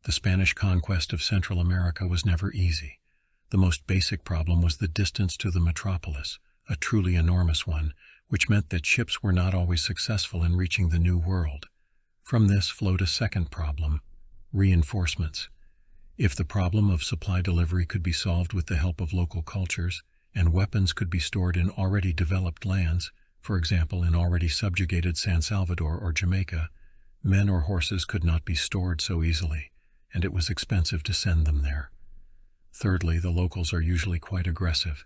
The Spanish conquest of Central America was never easy. The most basic problem was the distance to the metropolis, a truly enormous one, which meant that ships were not always successful in reaching the New World. From this flowed a second problem: reinforcements. If the problem of supply delivery could be solved with the help of local cultures, and weapons could be stored in already developed lands, for example in already subjugated San Salvador or Jamaica, men or horses could not be stored so easily, and it was expensive to send them there. Thirdly, the locals are usually quite aggressive.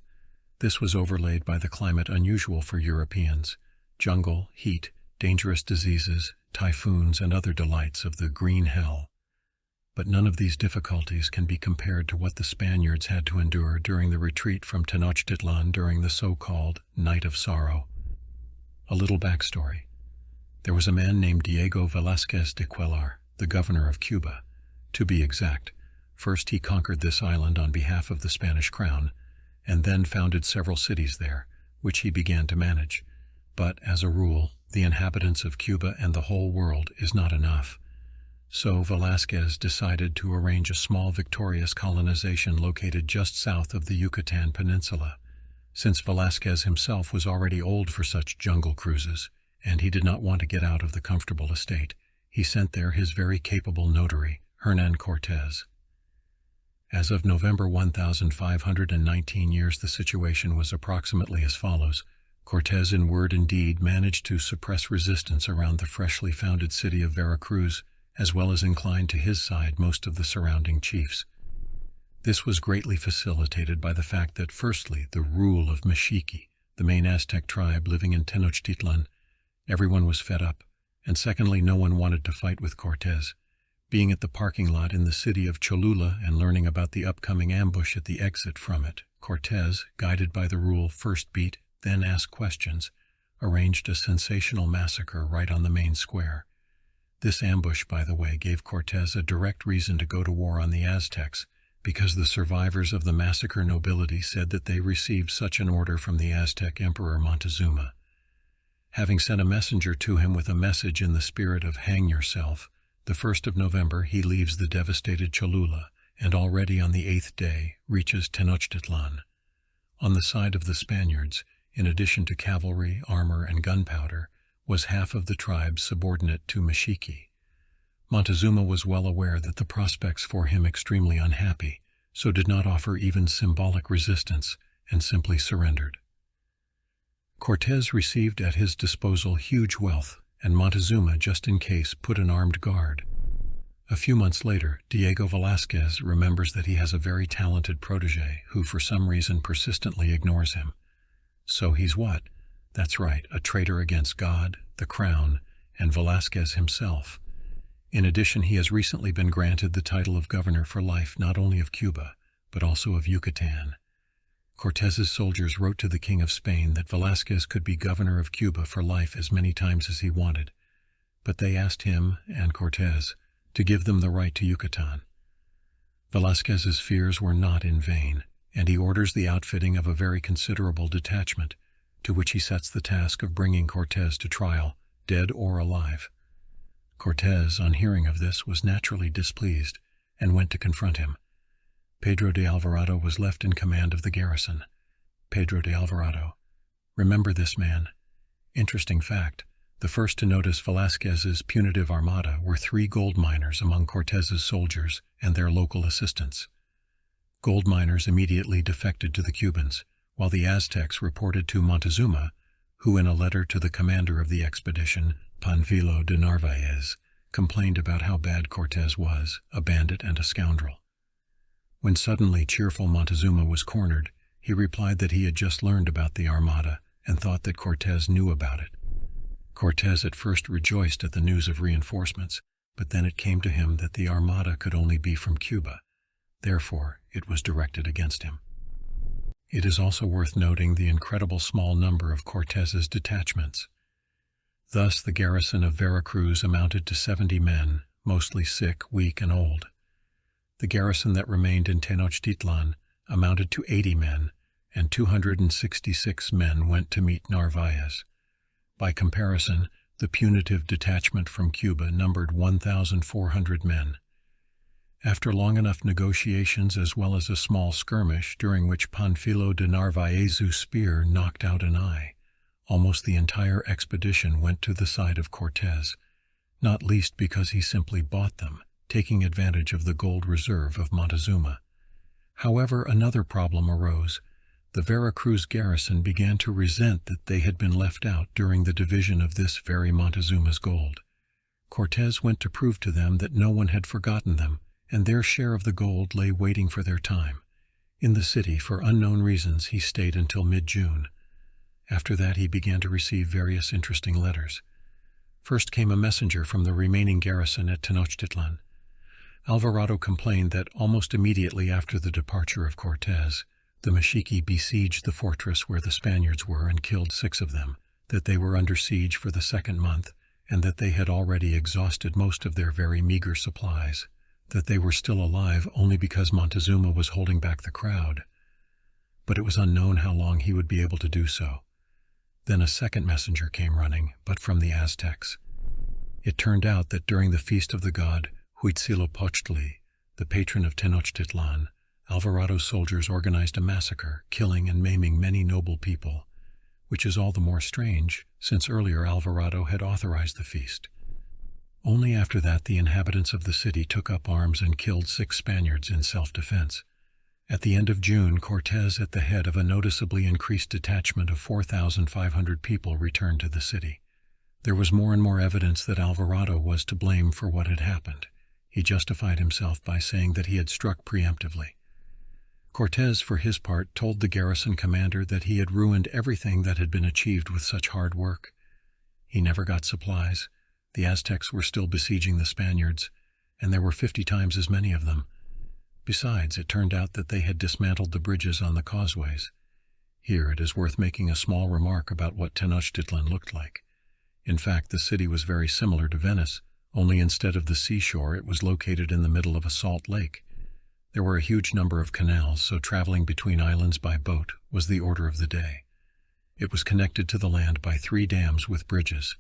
This was overlaid by the climate unusual for Europeans: jungle, heat, dangerous diseases, typhoons, and other delights of the green hell. But none of these difficulties can be compared to what the Spaniards had to endure during the retreat from Tenochtitlan during the so-called Night of Sorrow. A little backstory. There was a man named Diego Velázquez de Cuellar, the governor of Cuba. To be exact, first he conquered this island on behalf of the Spanish crown, and then founded several cities there, which he began to manage. But, as a rule, the inhabitants of Cuba and the whole world is not enough. So Velázquez decided to arrange a small victorious colonization located just south of the Yucatan Peninsula. Since Velázquez himself was already old for such jungle cruises, and he did not want to get out of the comfortable estate, he sent there his very capable notary, Hernán Cortez. As of November 1519 years, the situation was approximately as follows. Cortez in word and deed managed to suppress resistance around the freshly founded city of Veracruz, as well as incline to his side most of the surrounding chiefs. This was greatly facilitated by the fact that, firstly, the rule of Mexique, the main Aztec tribe living in Tenochtitlan, everyone was fed up, and secondly, no one wanted to fight with Cortez. Being at the parking lot in the city of Cholula and learning about the upcoming ambush at the exit from it, Cortez, guided by the rule first beat, then ask questions, arranged a sensational massacre right on the main square. This ambush, by the way, gave Cortez a direct reason to go to war on the Aztecs, because the survivors of the massacre nobility said that they received such an order from the Aztec Emperor Montezuma. Having sent a messenger to him with a message in the spirit of "hang yourself," the 1st of November he leaves the devastated Cholula, and already on the 8th day reaches Tenochtitlan. On the side of the Spaniards, in addition to cavalry, armor, and gunpowder, was half of the tribes subordinate to Mexique. Montezuma was well aware that the prospects for him extremely unhappy, so did not offer even symbolic resistance, and simply surrendered. Cortez received at his disposal huge wealth, and Montezuma, just in case, put an armed guard. A few months later, Diego Velázquez remembers that he has a very talented protege who for some reason persistently ignores him. So he's what? That's right, a traitor against God, the crown, and Velázquez himself. In addition, he has recently been granted the title of governor for life not only of Cuba, but also of Yucatan. Cortez's soldiers wrote to the King of Spain that Velázquez could be governor of Cuba for life as many times as he wanted, but they asked him, and Cortez, to give them the right to Yucatan. Velázquez's fears were not in vain, and he orders the outfitting of a very considerable detachment, to which he sets the task of bringing Cortez to trial, dead or alive. Cortez, on hearing of this, was naturally displeased, and went to confront him. Pedro de Alvarado was left in command of the garrison. Pedro de Alvarado. Remember this man. Interesting fact, the first to notice Velázquez's punitive armada were 3 gold miners among Cortez's soldiers and their local assistants. Gold miners immediately defected to the Cubans, while the Aztecs reported to Montezuma, who in a letter to the commander of the expedition, Panfilo de Narvaez, complained about how bad Cortez was, a bandit and a scoundrel. When suddenly cheerful Montezuma was cornered, he replied that he had just learned about the armada and thought that Cortez knew about it. Cortez at first rejoiced at the news of reinforcements, but then it came to him that the armada could only be from Cuba. Therefore, it was directed against him. It is also worth noting the incredible small number of Cortez's detachments. Thus, the garrison of Veracruz amounted to 70 men, mostly sick, weak, and old. The garrison that remained in Tenochtitlan amounted to 80 men, and 266 men went to meet Narvaez. By comparison, the punitive detachment from Cuba numbered 1,400 men. After long enough negotiations as well as a small skirmish during which Panfilo de Narvaez's spear knocked out an eye, almost the entire expedition went to the side of Cortez, not least because he simply bought them, taking advantage of the gold reserve of Montezuma. However, another problem arose. The Veracruz garrison began to resent that they had been left out during the division of this very Montezuma's gold. Cortez went to prove to them that no one had forgotten them, and their share of the gold lay waiting for their time. In the city, for unknown reasons, he stayed until mid-June. After that, he began to receive various interesting letters. First came a messenger from the remaining garrison at Tenochtitlan. Alvarado complained that almost immediately after the departure of Cortez, the Mexique besieged the fortress where the Spaniards were and killed 6 of them, that they were under siege for the 2nd month, and that they had already exhausted most of their very meager supplies, that they were still alive only because Montezuma was holding back the crowd. But it was unknown how long he would be able to do so. Then a second messenger came running, but from the Aztecs. It turned out that during the feast of the god Huitzilopochtli, the patron of Tenochtitlan, Alvarado's soldiers organized a massacre, killing and maiming many noble people, which is all the more strange, since earlier Alvarado had authorized the feast. Only after that the inhabitants of the city took up arms and killed 6 Spaniards in self-defense. At the end of June, Cortez, at the head of a noticeably increased detachment of 4,500 people, returned to the city. There was more and more evidence that Alvarado was to blame for what had happened. He justified himself by saying that he had struck preemptively. Cortez, for his part, told the garrison commander that he had ruined everything that had been achieved with such hard work. He never got supplies. The Aztecs were still besieging the Spaniards, and there were 50 times as many of them. Besides, it turned out that they had dismantled the bridges on the causeways. Here it is worth making a small remark about what Tenochtitlan looked like. In fact, the city was very similar to Venice, only instead of the seashore it was located in the middle of a salt lake. There were a huge number of canals, so traveling between islands by boat was the order of the day. It was connected to the land by 3 dams with bridges.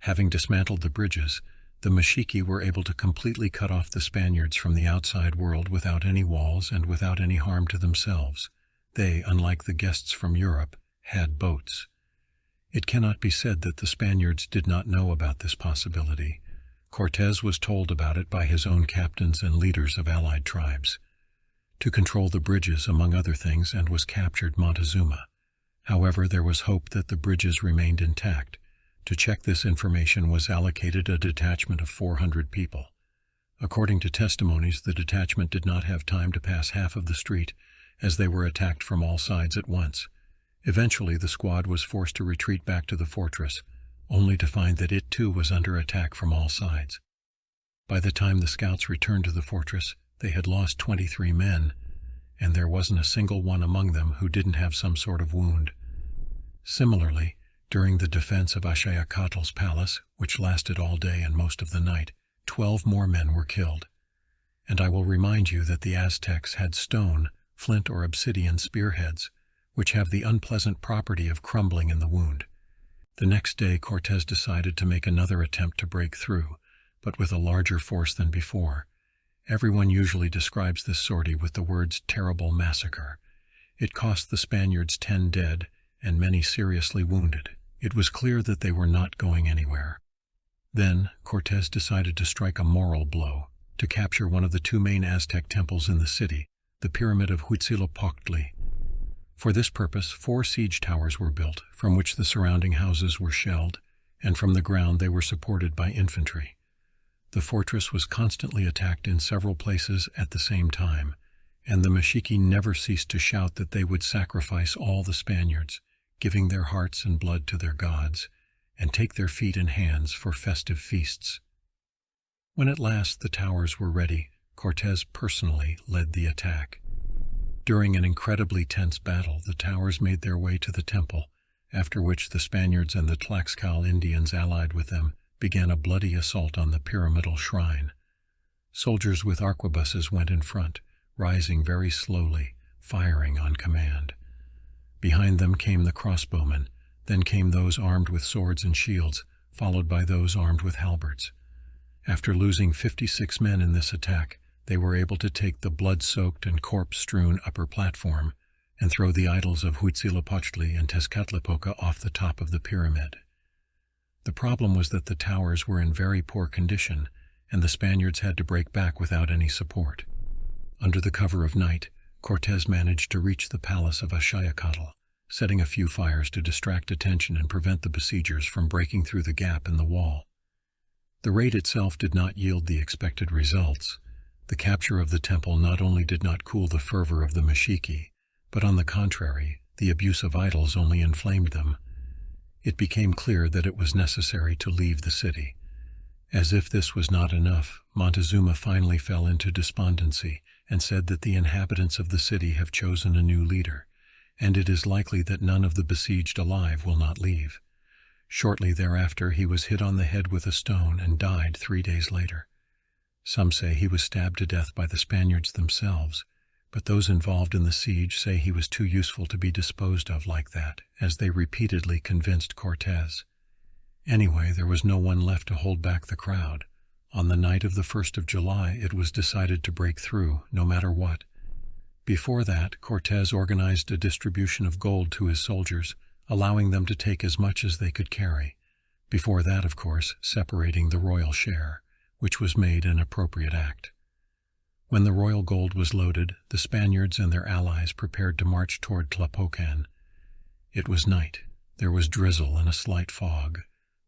Having dismantled the bridges, the Mexique were able to completely cut off the Spaniards from the outside world without any walls and without any harm to themselves. They, unlike the guests from Europe, had boats. It cannot be said that the Spaniards did not know about this possibility. Cortez was told about it by his own captains and leaders of allied tribes. To control the bridges, among other things, and was captured Montezuma. However, there was hope that the bridges remained intact. To check this information was allocated a detachment of 400 people. According to testimonies, the detachment did not have time to pass half of the street, as they were attacked from all sides at once. Eventually, the squad was forced to retreat back to the fortress, only to find that it too was under attack from all sides. By the time the scouts returned to the fortress, they had lost 23 men, and there wasn't a single one among them who didn't have some sort of wound. Similarly, during the defense of Axayacatl's palace, which lasted all day and most of the night, 12 more men were killed. And I will remind you that the Aztecs had stone, flint or obsidian spearheads, which have the unpleasant property of crumbling in the wound. The next day Cortez decided to make another attempt to break through, but with a larger force than before. Everyone usually describes this sortie with the words terrible massacre. It cost the Spaniards 10 dead and many seriously wounded. It was clear that they were not going anywhere. Then Cortez decided to strike a moral blow, to capture one of the 2 main Aztec temples in the city, the Pyramid of Huitzilopochtli. For this purpose, 4 siege towers were built, from which the surrounding houses were shelled, and from the ground they were supported by infantry. The fortress was constantly attacked in several places at the same time, and the Mexique never ceased to shout that they would sacrifice all the Spaniards, giving their hearts and blood to their gods, and take their feet and hands for festive feasts. When at last the towers were ready, Cortez personally led the attack. During an incredibly tense battle, the towers made their way to the temple, after which the Spaniards and the Tlaxcal Indians allied with them began a bloody assault on the pyramidal shrine. Soldiers with arquebuses went in front, rising very slowly, firing on command. Behind them came the crossbowmen, then came those armed with swords and shields, followed by those armed with halberds. After losing 56 men in this attack, they were able to take the blood-soaked and corpse-strewn upper platform and throw the idols of Huitzilopochtli and Tezcatlipoca off the top of the pyramid. The problem was that the towers were in very poor condition, and the Spaniards had to break back without any support. Under the cover of night, Cortez managed to reach the palace of Axayacatl, setting a few fires to distract attention and prevent the besiegers from breaking through the gap in the wall. The raid itself did not yield the expected results. The capture of the temple not only did not cool the fervor of the Mexique, but on the contrary, the abuse of idols only inflamed them. It became clear that it was necessary to leave the city. As if this was not enough, Montezuma finally fell into despondency and said that the inhabitants of the city have chosen a new leader, and it is likely that none of the besieged alive will not leave. Shortly thereafter, he was hit on the head with a stone and died 3 days later. Some say he was stabbed to death by the Spaniards themselves, but those involved in the siege say he was too useful to be disposed of like that, as they repeatedly convinced Cortez. Anyway, there was no one left to hold back the crowd. On the night of the 1st of July, it was decided to break through, no matter what. Before that, Cortez organized a distribution of gold to his soldiers, allowing them to take as much as they could carry. Before that, of course, separating the royal share, which was made an appropriate act. When the royal gold was loaded, the Spaniards and their allies prepared to march toward Tlapocan. It was night. There was drizzle and a slight fog.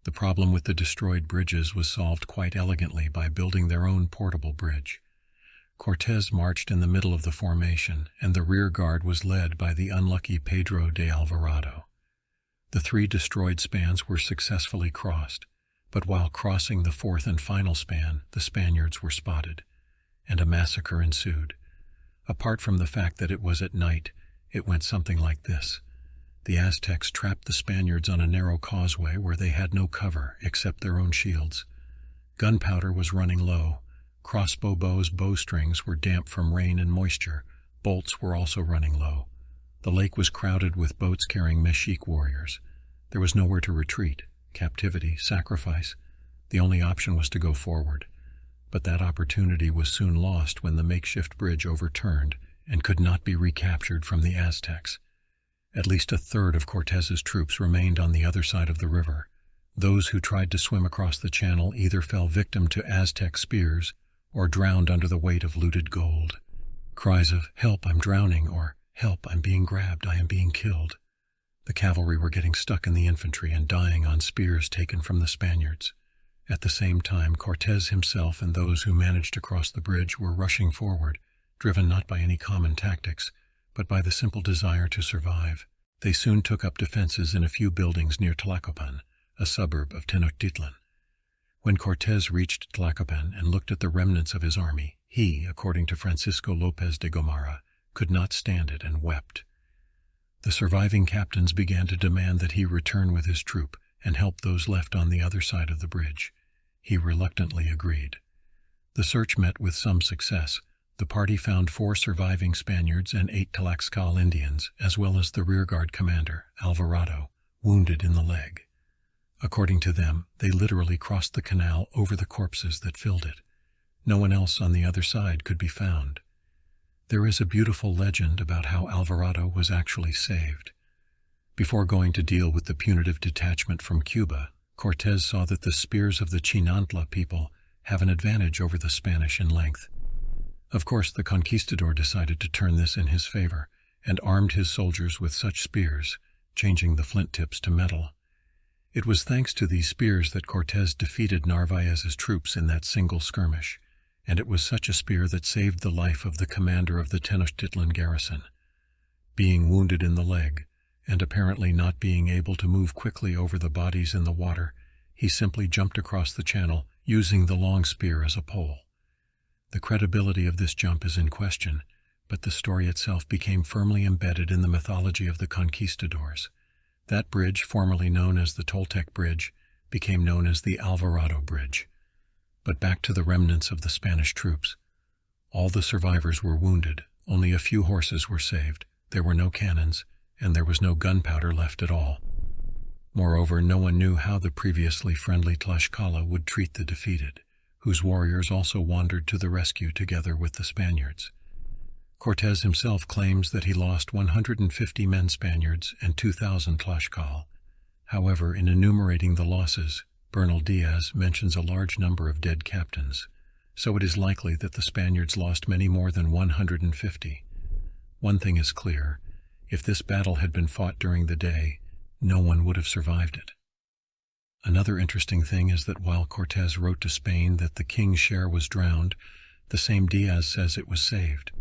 The problem with the destroyed bridges was solved quite elegantly by building their own portable bridge. Cortez marched in the middle of the formation, and the rear guard was led by the unlucky Pedro de Alvarado. The 3 destroyed spans were successfully crossed, but while crossing the 4th and final span, the Spaniards were spotted, and a massacre ensued. Apart from the fact that it was at night, it went something like this. The Aztecs trapped the Spaniards on a narrow causeway where they had no cover except their own shields. Gunpowder was running low. Crossbow bows' bowstrings were damp from rain and moisture. Bolts were also running low. The lake was crowded with boats carrying Mexique warriors. There was nowhere to retreat. Captivity, sacrifice. The only option was to go forward. But that opportunity was soon lost when the makeshift bridge overturned and could not be recaptured from the Aztecs. At least a third of Cortez's troops remained on the other side of the river. Those who tried to swim across the channel either fell victim to Aztec spears or drowned under the weight of looted gold. Cries of, "Help, I'm drowning," or "Help, I'm being grabbed, I am being killed." The cavalry were getting stuck in the infantry and dying on spears taken from the Spaniards. At the same time, Cortez himself and those who managed to cross the bridge were rushing forward, driven not by any common tactics, but by the simple desire to survive. They soon took up defenses in a few buildings near Tlacopan, a suburb of Tenochtitlan. When Cortez reached Tlacopan and looked at the remnants of his army, he, according to Francisco López de Gomara, could not stand it and wept. The surviving captains began to demand that he return with his troop and help those left on the other side of the bridge. He reluctantly agreed. The search met with some success. The party found 4 surviving Spaniards and 8 Tlaxcal Indians, as well as the rearguard commander, Alvarado, wounded in the leg. According to them, they literally crossed the canal over the corpses that filled it. No one else on the other side could be found. There is a beautiful legend about how Alvarado was actually saved. Before going to deal with the punitive detachment from Cuba, Cortez saw that the spears of the Chinantla people have an advantage over the Spanish in length. Of course, the conquistador decided to turn this in his favor and armed his soldiers with such spears, changing the flint tips to metal. It was thanks to these spears that Cortez defeated Narvaez's troops in that single skirmish, and it was such a spear that saved the life of the commander of the Tenochtitlan garrison. Being wounded in the leg, and apparently not being able to move quickly over the bodies in the water, he simply jumped across the channel, using the long spear as a pole. The credibility of this jump is in question, but the story itself became firmly embedded in the mythology of the conquistadors. That bridge, formerly known as the Toltec Bridge, became known as the Alvarado Bridge. But back to the remnants of the Spanish troops. All the survivors were wounded, only a few horses were saved, there were no cannons, and there was no gunpowder left at all. Moreover, no one knew how the previously friendly Tlaxcala would treat the defeated, whose warriors also wandered to the rescue together with the Spaniards. Cortez himself claims that he lost 150 men Spaniards and 2,000 Tlaxcal. However, in enumerating the losses, Bernal Diaz mentions a large number of dead captains, so it is likely that the Spaniards lost many more than 150. One thing is clear: if this battle had been fought during the day, no one would have survived it. Another interesting thing is that while Cortez wrote to Spain that the king's share was drowned, the same Diaz says it was saved.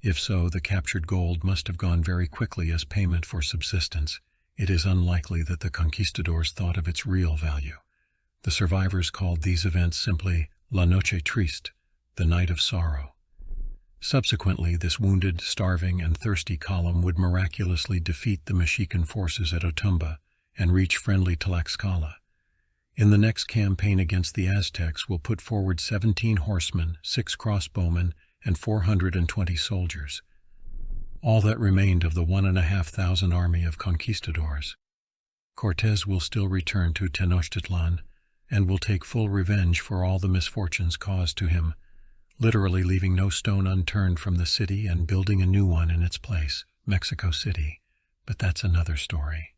If so, the captured gold must have gone very quickly as payment for subsistence. It is unlikely that the conquistadors thought of its real value. The survivors called these events simply La Noche Triste, the night of sorrow. Subsequently, this wounded, starving, and thirsty column would miraculously defeat the Mexican forces at Otumba and reach friendly Tlaxcala. In the next campaign against the Aztecs, we'll put forward 17 horsemen, 6 crossbowmen, and 420 soldiers, all that remained of the 1,500 army of conquistadors. Cortez will still return to Tenochtitlan and will take full revenge for all the misfortunes caused to him, literally leaving no stone unturned from the city and building a new one in its place, Mexico City. But that's another story.